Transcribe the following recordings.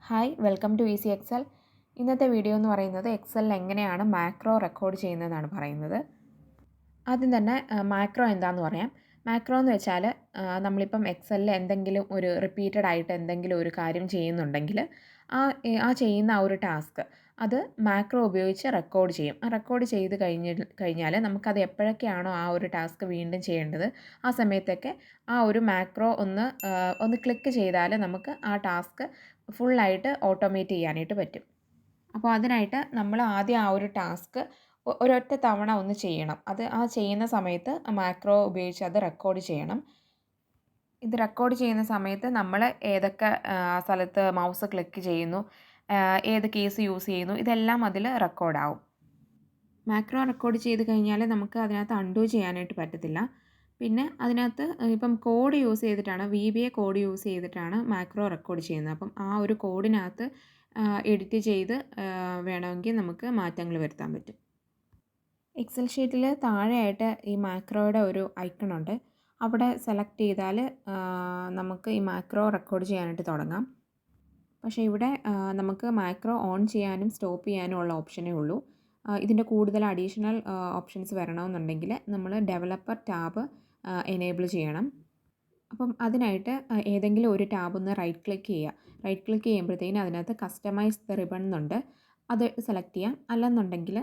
Hi welcome to easy Excel. ഇന്നത്തെ video എന്ന് പറയുന്നത് എക്സലിൽ എങ്ങനെയാണ് മാക്രോ റെക്കോർഡ് ചെയ്യുന്നതെന്നാണ് പറയുന്നത്. ആദ്യം തന്നെ മാക്രോ എന്താണെന്ന് പറയാം. മാക്രോ എന്ന് വെച്ചാൽ നമ്മളിപ്പം എക്സലിൽ എന്തെങ്കിലും ഒരു റിപ്പീറ്റഡ് ആയിട്ട് എന്തെങ്കിലും ഒരു കാര്യം ചെയ്യുന്നുണ്ടെങ്കിൽ ആ ചെയ്യുന്ന ആ ഒരു ടാസ്ക് അത് മാക്രോ ഉപയോഗിച്ച് റെക്കോർഡ് ചെയ്യും. ആ റെക്കോർഡ് ചെയ്ത് കഴിഞ്ഞാൽ നമുക്കത് എപ്പോഴൊക്കെയാണോ ആ ഒരു ടാസ്ക് വീണ്ടും ചെയ്യേണ്ടത് ആ സമയത്തൊക്കെ ആ ഒരു മാക്രോ ഒന്ന് ക്ലിക്ക് ചെയ്താൽ നമുക്ക് ആ ടാസ്ക് ഫുള്ളായിട്ട് ഓട്ടോമേറ്റ് ചെയ്യാനായിട്ട് പറ്റും. അപ്പോൾ അതിനായിട്ട് നമ്മൾ ആദ്യം ആ ഒരു ടാസ്ക് ഒരൊറ്റ തവണ ഒന്ന് ചെയ്യണം. അത് ആ ചെയ്യുന്ന സമയത്ത് മാക്രോ ഉപയോഗിച്ച് അത് റെക്കോർഡ് ചെയ്യണം. ഇത് റെക്കോർഡ് ചെയ്യുന്ന സമയത്ത് നമ്മൾ ഏതൊക്കെ സ്ഥലത്ത് മൗസ് ക്ലിക്ക് ചെയ്യുന്നു, ഏത് കീസ് യൂസ് ചെയ്യുന്നു, ഇതെല്ലാം അതിൽ റെക്കോർഡാവും. മാക്രോ റെക്കോർഡ് ചെയ്ത് കഴിഞ്ഞാൽ നമുക്ക് അതിനകത്ത് അൺഡു ചെയ്യാനായിട്ട് പറ്റത്തില്ല. പിന്നെ അതിനകത്ത് ഇപ്പം കോഡ് യൂസ് ചെയ്തിട്ടാണ് VBA കോഡ് യൂസ് ചെയ്തിട്ടാണ് മാക്രോ റെക്കോർഡ് ചെയ്യുന്നത്. അപ്പം ആ ഒരു കോഡിനകത്ത് എഡിറ്റ് ചെയ്ത് വേണമെങ്കിൽ നമുക്ക് മാറ്റങ്ങൾ വരുത്താൻ പറ്റും. എക്സൽ ഷീറ്റിൽ താഴെയായിട്ട് ഈ മാക്രോയുടെ ഒരു ഐക്കൺ ഉണ്ട്. അവിടെ സെലക്ട് ചെയ്താൽ നമുക്ക് ഈ മാക്രോ റെക്കോർഡ് ചെയ്യാനായിട്ട് തുടങ്ങാം. പക്ഷേ ഇവിടെ നമുക്ക് മാക്രോ ഓൺ ചെയ്യാനും സ്റ്റോപ്പ് ചെയ്യാനും ഉള്ള ഓപ്ഷനേ ഉള്ളൂ. ഇതിൻ്റെ കൂടുതൽ അഡീഷണൽ ഓപ്ഷൻസ് വരണമെന്നുണ്ടെങ്കിൽ നമ്മൾ ഡെവലപ്പർ ടാബ് എനേബിൾ ചെയ്യണം. അപ്പം അതിനായിട്ട് ഏതെങ്കിലും ഒരു ടാബ് ഒന്ന് റൈറ്റ് ക്ലിക്ക് ചെയ്യുക. റൈറ്റ് ക്ലിക്ക് ചെയ്യുമ്പോഴത്തേക്കും അതിനകത്ത് കസ്റ്റമൈസ് ദ റിബൺ എന്നുണ്ട്, അത് സെലക്ട് ചെയ്യാം. അല്ലെന്നുണ്ടെങ്കിൽ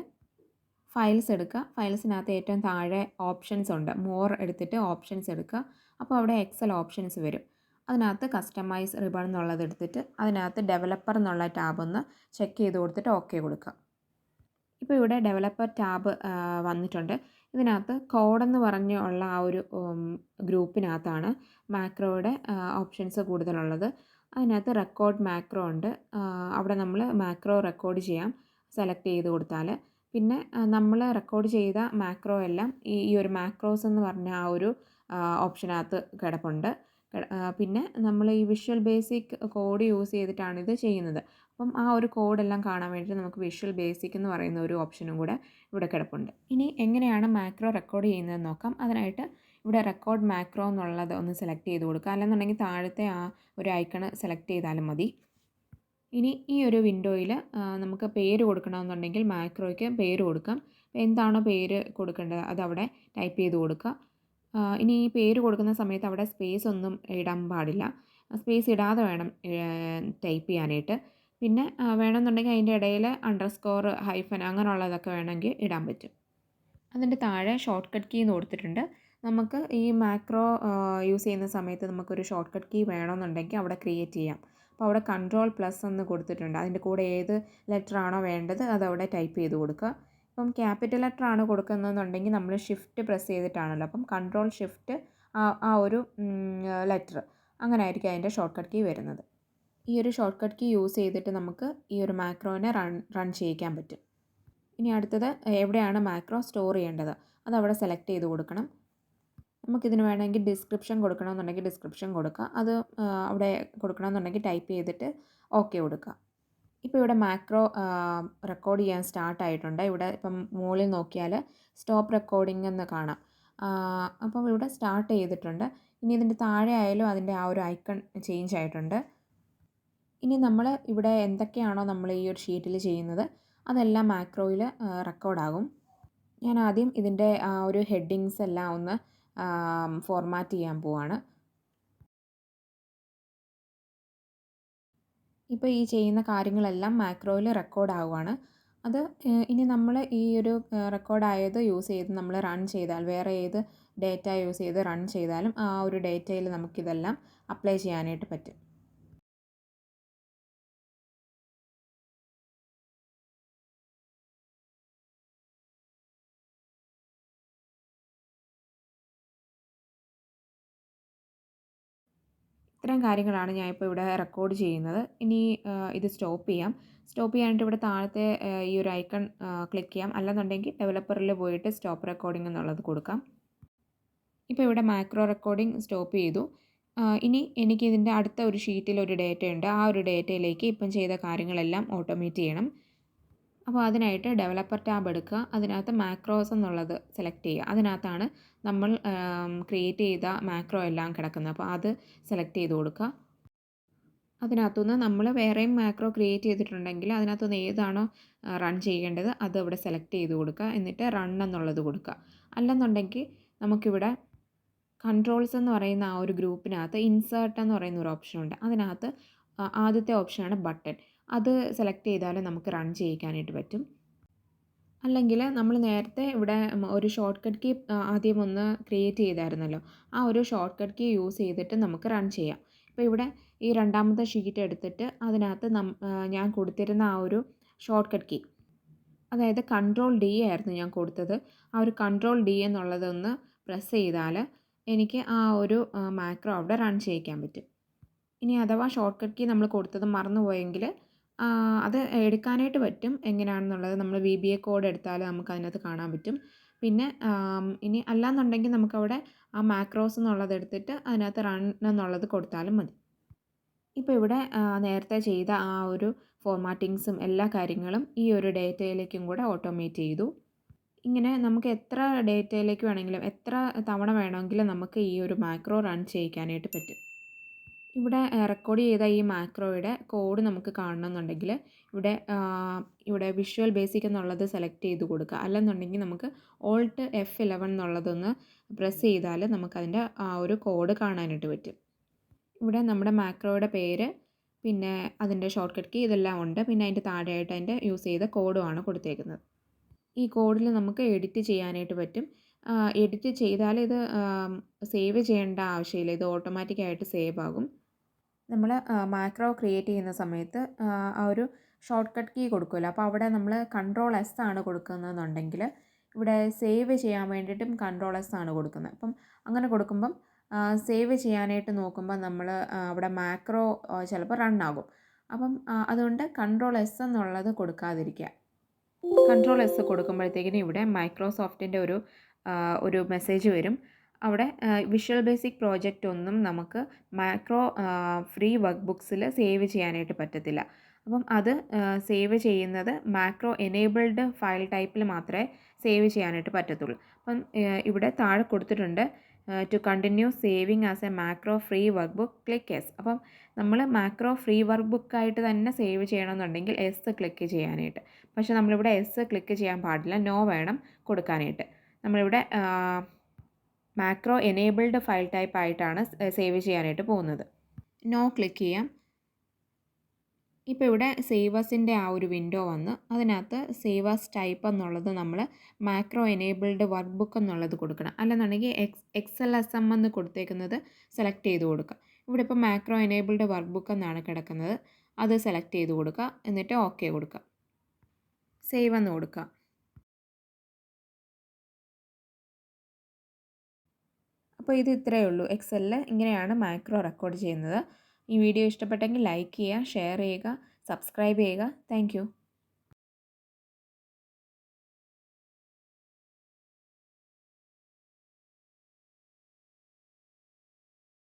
ഫയൽസ് എടുക്കുക. ഫയൽസിനകത്ത് ഏറ്റവും താഴെ ഓപ്ഷൻസ് ഉണ്ട്, മോർ എടുത്തിട്ട് ഓപ്ഷൻസ് എടുക്കുക. അപ്പോൾ അവിടെ എക്സൽ ഓപ്ഷൻസ് വരും. അതിനകത്ത് കസ്റ്റമൈസ് റിബൺ എന്നുള്ളത് എടുത്തിട്ട് അതിനകത്ത് ഡെവലപ്പർ എന്നുള്ള ടാബ് ഒന്ന് ചെക്ക് ചെയ്ത് കൊടുത്തിട്ട് ഓക്കെ കൊടുക്കുക. ഇപ്പോൾ ഇവിടെ ഡെവലപ്പർ ടാബ് വന്നിട്ടുണ്ട്. ഇതിനകത്ത് കോഡെന്ന് പറഞ്ഞുള്ള ആ ഒരു ഗ്രൂപ്പിനകത്താണ് മാക്രോയുടെ ഓപ്ഷൻസ് കൂടുതലുള്ളത്. അതിനകത്ത് റെക്കോർഡ് മാക്രോ ഉണ്ട്. അവിടെ നമ്മൾ മാക്രോ റെക്കോർഡ് ചെയ്യാം സെലക്ട് ചെയ്ത് കൊടുത്താൽ. പിന്നെ നമ്മൾ റെക്കോർഡ് ചെയ്ത മാക്രോ എല്ലാം ഈ ഒരു മാക്രോസ് എന്ന് പറഞ്ഞ ആ ഒരു ഓപ്ഷനകത്ത് കിടപ്പുണ്ട്. പിന്നെ നമ്മൾ ഈ വിഷ്വൽ ബേസിക് കോഡ് യൂസ് ചെയ്തിട്ടാണ് ഇത് ചെയ്യുന്നത്. അപ്പം ആ ഒരു കോഡെല്ലാം കാണാൻ വേണ്ടിയിട്ട് നമുക്ക് വിഷ്വൽ ബേസിക് എന്ന് പറയുന്ന ഒരു ഓപ്ഷനും കൂടെ ഇവിടെ കിടപ്പുണ്ട്. ഇനി എങ്ങനെയാണ് മാക്രോ റെക്കോർഡ് ചെയ്യുന്നതെന്ന് നോക്കാം. അതിനായിട്ട് ഇവിടെ റെക്കോർഡ് മാക്രോ എന്നുള്ളത് ഒന്ന് സെലക്ട് ചെയ്ത് കൊടുക്കുക. അല്ലെന്നുണ്ടെങ്കിൽ താഴത്തെ ആ ഒരു ഐക്കൺ സെലക്ട് ചെയ്താലും മതി. ഇനി ഈ ഒരു വിൻഡോയിൽ നമുക്ക് പേര് കൊടുക്കണമെന്നുണ്ടെങ്കിൽ മാക്രോയ്ക്ക് പേര് കൊടുക്കാം. എന്താണോ പേര് കൊടുക്കേണ്ടത് അതവിടെ ടൈപ്പ് ചെയ്ത് കൊടുക്കുക. ഇനി ഈ പേര് കൊടുക്കുന്ന സമയത്ത് അവിടെ സ്പേസ് ഒന്നും ഇടാൻ പാടില്ല. സ്പേസ് ഇടാതെ വേണം ടൈപ്പ് ചെയ്യാനായിട്ട്. പിന്നെ വേണമെന്നുണ്ടെങ്കിൽ അതിൻ്റെ ഇടയിൽ അണ്ടർസ്കോർ, ഹൈഫൻ അങ്ങനെയുള്ളതൊക്കെ വേണമെങ്കിൽ ഇടാൻ പറ്റും. അതിൻ്റെ താഴെ ഷോർട്ട് കട്ട് കീ എന്ന് കൊടുത്തിട്ടുണ്ട്. നമുക്ക് ഈ മാക്രോ യൂസ് ചെയ്യുന്ന സമയത്ത് നമുക്കൊരു ഷോർട്ട് കട്ട് കീ വേണമെന്നുണ്ടെങ്കിൽ അവിടെ ക്രിയേറ്റ് ചെയ്യാം. അപ്പോൾ അവിടെ Ctrl+ എന്ന് കൊടുത്തിട്ടുണ്ട്. അതിൻ്റെ കൂടെ ഏത് ലെറ്റർ ആണോ വേണ്ടത് അതവിടെ ടൈപ്പ് ചെയ്ത് കൊടുക്കുക. ഇപ്പം ക്യാപിറ്റൽ ലെറ്റർ ആണ് കൊടുക്കുന്നതെന്നുണ്ടെങ്കിൽ നമ്മൾ ഷിഫ്റ്റ് പ്രസ് ചെയ്തിട്ടാണല്ലോ. അപ്പം Ctrl+Shift ആ ഒരു ലെറ്റർ, അങ്ങനെ ആയിരിക്കും അതിൻ്റെ ഷോർട്ട് കട്ട് കീ വരുന്നത്. ഈ ഒരു ഷോർട്ട് കട്ട് കീ യൂസ് ചെയ്തിട്ട് നമുക്ക് ഈ ഒരു മാക്രോനെ റൺ ചെയ്യിക്കാൻ പറ്റും. ഇനി അടുത്തത് എവിടെയാണ് മാക്രോ സ്റ്റോർ ചെയ്യേണ്ടത് അതവിടെ സെലക്ട് ചെയ്ത് കൊടുക്കണം. നമുക്കിതിന് വേണമെങ്കിൽ ഡിസ്ക്രിപ്ഷൻ കൊടുക്കണമെന്നുണ്ടെങ്കിൽ ഡിസ്ക്രിപ്ഷൻ കൊടുക്കുക. അത് അവിടെ കൊടുക്കണമെന്നുണ്ടെങ്കിൽ ടൈപ്പ് ചെയ്തിട്ട് ഓക്കെ കൊടുക്കുക. ഇപ്പോൾ ഇവിടെ മാക്രോ റെക്കോർഡ് ചെയ്യാൻ സ്റ്റാർട്ടായിട്ടുണ്ട്. ഇവിടെ ഇപ്പം മുകളിൽ നോക്കിയാൽ സ്റ്റോപ്പ് റെക്കോർഡിംഗ് എന്ന് കാണാം. അപ്പം ഇവിടെ സ്റ്റാർട്ട് ചെയ്തിട്ടുണ്ട്. ഇനി ഇതിൻ്റെ താഴെ ആയാലും അതിൻ്റെ ആ ഒരു ഐക്കൺ ചേഞ്ച് ആയിട്ടുണ്ട്. ഇനി നമ്മൾ ഇവിടെ എന്തൊക്കെയാണോ നമ്മൾ ഈ ഒരു ഷീറ്റിൽ ചെയ്യുന്നത് അതെല്ലാം മാക്രോയിൽ റെക്കോർഡാകും. ഞാൻ ആദ്യം ഇതിൻ്റെ ആ ഒരു ഹെഡിങ്സ് എല്ലാം ഒന്ന് ഫോർമാറ്റ് ചെയ്യാൻ പോവാണ്. ഇപ്പോൾ ഈ ചെയ്യുന്ന കാര്യങ്ങളെല്ലാം മാക്രോയിൽ റെക്കോർഡ് ആവുകയാണ്. അത് ഇനി നമ്മൾ ഈ ഒരു റെക്കോർഡായത് യൂസ് ചെയ്ത് നമ്മൾ റൺ ചെയ്താൽ, വേറെ ഏത് ഡേറ്റ യൂസ് ചെയ്ത് റൺ ചെയ്താലും ആ ഒരു ഡേറ്റയിൽ നമുക്കിതെല്ലാം അപ്ലൈ ചെയ്യാനായിട്ട് പറ്റും. ഇത്രയും കാര്യങ്ങളാണ് ഞാനിപ്പോൾ ഇവിടെ റെക്കോർഡ് ചെയ്യുന്നത്. ഇനി ഇത് സ്റ്റോപ്പ് ചെയ്യാം. സ്റ്റോപ്പ് ചെയ്യാനായിട്ട് ഇവിടെ താഴത്തെ ഈ ഒരു ഐക്കൺ ക്ലിക്ക് ചെയ്യാം. അല്ലെന്നുണ്ടെങ്കിൽ ഡെവലപ്പറിൽ പോയിട്ട് സ്റ്റോപ്പ് റെക്കോർഡിംഗ് എന്നുള്ളത് കൊടുക്കാം. ഇപ്പോൾ ഇവിടെ മാക്രോ റെക്കോർഡിംഗ് സ്റ്റോപ്പ് ചെയ്തു. ഇനി എനിക്ക് ഇതിൻ്റെ അടുത്ത ഒരു ഷീറ്റിൽ ഒരു ഡേറ്റ ഉണ്ട്. ആ ഒരു ഡേറ്റയിലേക്ക് ഇപ്പം ചെയ്ത കാര്യങ്ങളെല്ലാം ഓട്ടോമേറ്റ് ചെയ്യണം. അപ്പോൾ അതിനായിട്ട് ഡെവലപ്പർ ടാബ് എടുക്കുക. അതിനകത്ത് മാക്രോസ് എന്നുള്ളത് സെലക്ട് ചെയ്യുക. അതിനകത്താണ് നമ്മൾ ക്രിയേറ്റ് ചെയ്ത മാക്രോ എല്ലാം കിടക്കുന്നത്. അപ്പോൾ അത് സെലക്ട് ചെയ്ത് കൊടുക്കുക. അതിനകത്തുനിന്ന് നമ്മൾ വേറെയും മാക്രോ ക്രിയേറ്റ് ചെയ്തിട്ടുണ്ടെങ്കിൽ അതിനകത്തുനിന്ന് ഏതാണോ റൺ ചെയ്യേണ്ടത് അത് ഇവിടെ സെലക്ട് ചെയ്ത് കൊടുക്കുക. എന്നിട്ട് റൺ എന്നുള്ളത് കൊടുക്കുക. അല്ലെന്നുണ്ടെങ്കിൽ നമുക്കിവിടെ കൺട്രോൾസ് എന്ന് പറയുന്ന ആ ഒരു ഗ്രൂപ്പിനകത്ത് ഇൻസേർട്ട് എന്ന് പറയുന്ന ഒരു ഓപ്ഷനുണ്ട്. അതിനകത്ത് ആദ്യത്തെ ഓപ്ഷനാണ് ബട്ടൺ. അത് സെലക്ട് ചെയ്താൽ നമുക്ക് റൺ ചെയ്യിക്കാനായിട്ട് പറ്റും. അല്ലെങ്കിൽ നമ്മൾ നേരത്തെ ഇവിടെ ഒരു ഷോർട്ട് കട്ട് കീ ആദ്യം ഒന്ന് ക്രിയേറ്റ് ചെയ്തായിരുന്നല്ലോ. ആ ഒരു ഷോർട്ട് കട്ട് കീ യൂസ് ചെയ്തിട്ട് നമുക്ക് റൺ ചെയ്യാം. ഇപ്പോൾ ഇവിടെ ഈ രണ്ടാമത്തെ ഷീറ്റ് എടുത്തിട്ട് അതിനകത്ത് ഞാൻ കൊടുത്തിരുന്ന ആ ഒരു ഷോർട്ട് കട്ട് കീ, അതായത് കൺട്രോൾ ഡി ആയിരുന്നു ഞാൻ കൊടുത്തത്. ആ ഒരു കൺട്രോൾ ഡി എന്നുള്ളതൊന്ന് പ്രസ് ചെയ്താൽ എനിക്ക് ആ ഒരു മാക്രോ അവിടെ റൺ ചെയ്യിക്കാൻ പറ്റും. ഇനി അഥവാ ഷോർട്ട് കട്ട് കീ നമ്മൾ കൊടുത്തത് മറന്നുപോയെങ്കിൽ അത് എടുക്കാനായിട്ട് പറ്റും. എങ്ങനെയാണെന്നുള്ളത് നമ്മൾ VBA കോഡ് എടുത്താൽ നമുക്ക് അതിനകത്ത് കാണാൻ പറ്റും. പിന്നെ ഇനി അല്ലാന്നുണ്ടെങ്കിൽ നമുക്കവിടെ ആ മാക്രോസ് എന്നുള്ളത് എടുത്തിട്ട് അതിനകത്ത് റൺ എന്നുള്ളത് കൊടുത്താലും മതി. ഇപ്പോൾ ഇവിടെ നേരത്തെ ചെയ്ത ആ ഒരു ഫോർമാറ്റിങ്സും എല്ലാ കാര്യങ്ങളും ഈ ഒരു ഡേറ്റയിലേക്കും കൂടെ ഓട്ടോമേറ്റ് ചെയ്തു. ഇങ്ങനെ നമുക്ക് എത്ര ഡേറ്റയിലേക്ക് വേണമെങ്കിലും എത്ര തവണ വേണമെങ്കിലും നമുക്ക് ഈ ഒരു മാക്രോ റൺ ചെയ്യിക്കാനായിട്ട് പറ്റും. ഇവിടെ റെക്കോർഡ് ചെയ്ത ഈ മാക്രോയുടെ കോഡ് നമുക്ക് കാണണമെന്നുണ്ടെങ്കിൽ ഇവിടെ വിഷ്വൽ ബേസിക് എന്നുള്ളത് സെലക്ട് ചെയ്ത് കൊടുക്കുക. അല്ലെന്നുണ്ടെങ്കിൽ നമുക്ക് Alt F11 എന്നുള്ളതൊന്ന് പ്രസ് ചെയ്താൽ നമുക്കതിൻ്റെ ആ ഒരു കോഡ് കാണാനായിട്ട് പറ്റും. ഇവിടെ നമ്മുടെ മാക്രോയുടെ പേര്, പിന്നെ അതിൻ്റെ ഷോർട്ട് കട്ട് കീ ഇതെല്ലാം ഉണ്ട്. പിന്നെ അതിൻ്റെ താഴെയായിട്ട് അതിൻ്റെ യൂസ് ചെയ്ത കോഡുമാണ് കൊടുത്തേക്കുന്നത്. ഈ കോഡിൽ നമുക്ക് എഡിറ്റ് ചെയ്യാനായിട്ട് പറ്റും. എഡിറ്റ് ചെയ്താൽ ഇത് സേവ് ചെയ്യേണ്ട ആവശ്യമില്ല. ഇത് ഓട്ടോമാറ്റിക്കായിട്ട് സേവ് ആകും. നമ്മൾ മാക്രോ ക്രിയേറ്റ് ചെയ്യുന്ന സമയത്ത് ആ ഒരു ഷോർട്ട് കട്ട് കീ കൊടുക്കുമല്ലോ. അപ്പോൾ അവിടെ നമ്മൾ Ctrl S ആണ് കൊടുക്കുന്നതെന്നുണ്ടെങ്കിൽ ഇവിടെ സേവ് ചെയ്യാൻ വേണ്ടിയിട്ടും Ctrl S ആണ് കൊടുക്കുന്നത്. അപ്പം അങ്ങനെ കൊടുക്കുമ്പം സേവ് ചെയ്യാനായിട്ട് നോക്കുമ്പോൾ നമ്മൾ അവിടെ മാക്രോ ചിലപ്പോൾ റൺ ആകും. അപ്പം അതുകൊണ്ട് Ctrl S എന്നുള്ളത് കൊടുക്കാതിരിക്കുക. Ctrl S കൊടുക്കുമ്പോഴത്തേക്കിനും ഇവിടെ മൈക്രോസോഫ്റ്റിൻ്റെ ഒരു മെസ്സേജ് വരും. അവിടെ വിഷ്വൽ ബേസിക് പ്രോജക്റ്റ് ഒന്നും നമുക്ക് മാക്രോ ഫ്രീ വർക്ക് ബുക്സിൽ സേവ് ചെയ്യാനായിട്ട് പറ്റത്തില്ല. അപ്പം അത് സേവ് ചെയ്യുന്നത് മാക്രോ എനേബിൾഡ് ഫയൽ ടൈപ്പിൽ മാത്രമേ സേവ് ചെയ്യാനായിട്ട് പറ്റത്തുള്ളൂ. അപ്പം ഇവിടെ താഴെ കൊടുത്തിട്ടുണ്ട് to continue saving as a macro free workbook click yes. അപ്പം നമ്മൾ മാക്രോ ഫ്രീ വർക്ക് ബുക്കായിട്ട് തന്നെ സേവ് ചെയ്യണമെന്നുണ്ടെങ്കിൽ എസ് ക്ലിക്ക് ചെയ്യാനായിട്ട്. പക്ഷേ നമ്മളിവിടെ എസ് ക്ലിക്ക് ചെയ്യാൻ പാടില്ല, നോ വേണം കൊടുക്കാനായിട്ട്. നമ്മളിവിടെ മാക്രോ എനേബിൾഡ് ഫയൽ ടൈപ്പ് ആയിട്ടാണ് സേവ് ചെയ്യാനായിട്ട് പോകുന്നത്. നോ ക്ലിക്ക് ചെയ്യാം. ഇപ്പോൾ ഇവിടെ സേവേഴ്സിൻ്റെ ആ ഒരു വിൻഡോ വന്ന് അതിനകത്ത് സേവേഴ്സ് ടൈപ്പ് എന്നുള്ളത് നമ്മൾ മാക്രോ എനേബിൾഡ് വർക്ക് ബുക്ക് എന്നുള്ളത് കൊടുക്കണം. അല്ലെന്നുണ്ടെങ്കിൽ XLSM എന്ന് കൊടുത്തേക്കുന്നത് സെലക്ട് ചെയ്ത് കൊടുക്കുക. ഇവിടെ ഇപ്പോൾ മാക്രോ എനേബിൾഡ് വർക്ക് ബുക്ക് എന്നാണ് കിടക്കുന്നത്. അത് സെലക്ട് ചെയ്ത് കൊടുക്കുക. എന്നിട്ട് ഓക്കെ കൊടുക്കുക. സേവ് എന്ന് കൊടുക്കുക. അപ്പോൾ ഇത് ഇത്രയേ ഉള്ളൂ. എക്സലിൽ ഇങ്ങനെയാണ് മാക്രോ റെക്കോർഡ് ചെയ്യുന്നത്. ഈ വീഡിയോ ഇഷ്ടപ്പെട്ടെങ്കിൽ ലൈക്ക് ചെയ്യുക, ഷെയർ ചെയ്യുക, സബ്സ്ക്രൈബ് ചെയ്യുക. താങ്ക്